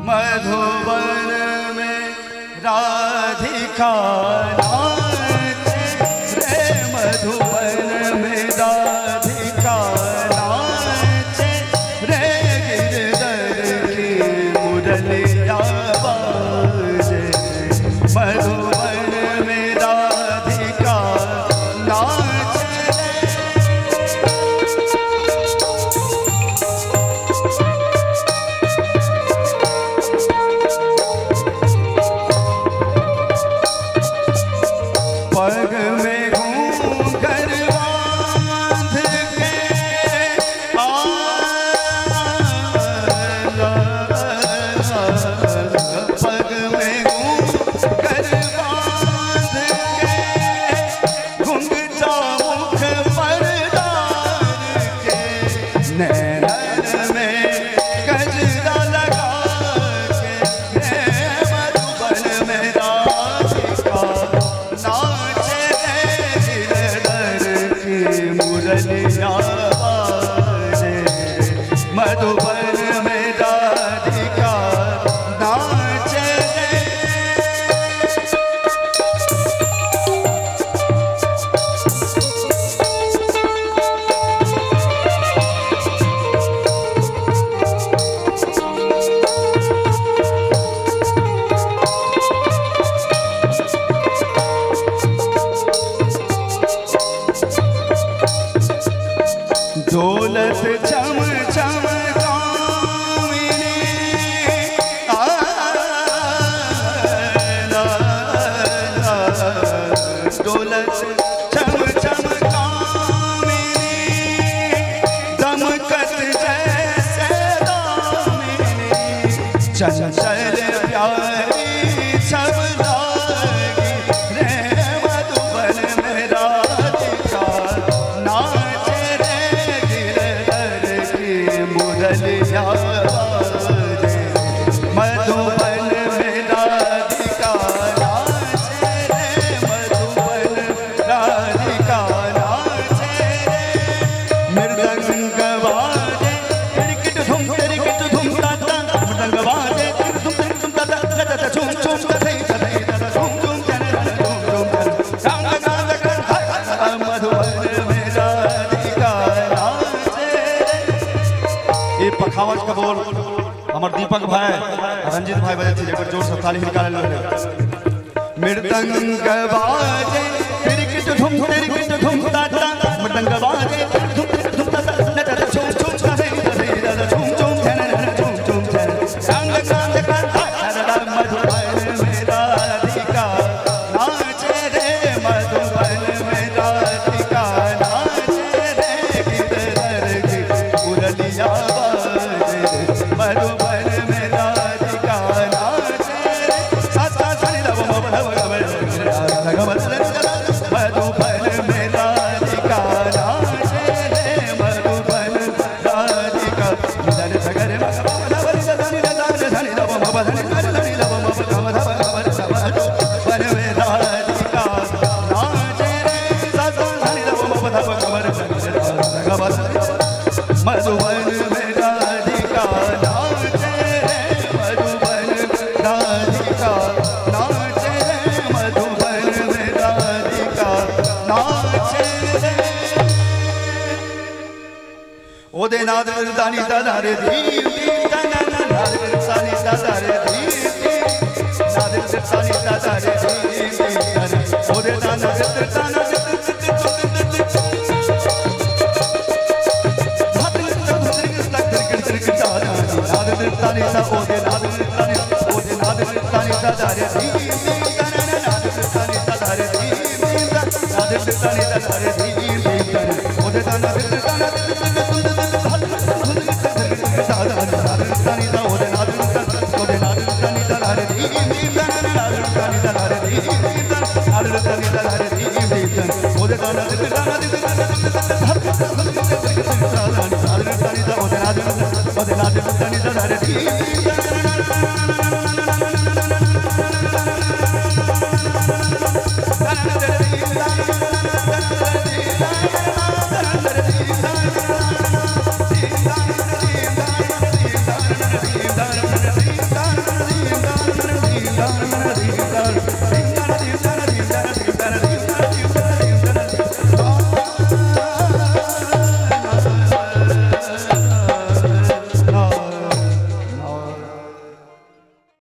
मधुबन में राधिका नाचे रे, मधुबन में राधिका नाचे रे, गिरधर की मुरलिया बाजे। मधुबन में राधिका नाचे पग में घूंघट बांध के पग में घूंघट बांध के घुंघटा मुख पर डाल के नैनन में गजरा लगा के मधुबन में राधिका नाचे गिरधर की मुरलिया बाजे। मधुबन में राधिका नाचे दौलत चम चम कामिनी दौलत चम चम कामिनी दमकत जैसे दामिनी चंचल प्यारी छब लागी रे, मधुबन में राधिका नाचे मुरलिया बाजे। मधुबन में राधिका नाचे रे, मधुबन राधिका नाचे रे, मृदंग बाजे तिरकिट धुम ताता, मृदंग बाजे तिरकिट धुम ताता, झुम झुम कथई कथई झुम झुम चले झुम झुम चले गांग गांग मधुबन में राधिका नाचे। ये पखावज का बोल हमार दीपक भाई रंजीत भाई बजे थे, एक जोर से ताली निकाल लो। मृदंग बाजे तिरकिट धुम ताता, मृदंग बाजे तिरकिट धुम ताता, झुम झुम कथई झुम झुम चले झुम झुम चले गांग गांग मधुबन में राधिका नाचे रे, मधुबन में राधिका नाचे रे, गिरधर की मुरलिया बाजे। मधुबन में राधिका नाचे रे, साता सनी लव मधुबन में राधिका नाचे रे, मधुबन राधिका निधन सगर मधुबन में राधिका नाचे रे, साता सनी लव मधुबन में राधिका नाचे रे, मधुबन राधिका नाचे रे, मधुबन में राधिका नाचे रे। ओदे नाद दानी दादा रे धी धी दाना नाद सानी दादा रे धी धी नाद सानी दादा रे ओरे ताना ताना तानी सा ओरे नाद तानी ओरे नाद तानी सा रे नाद तानी सा रे नाद तानी सा रे ओरे ताना ताना तानी सा ओरे नाद तानी सा रे नाद तानी सा रे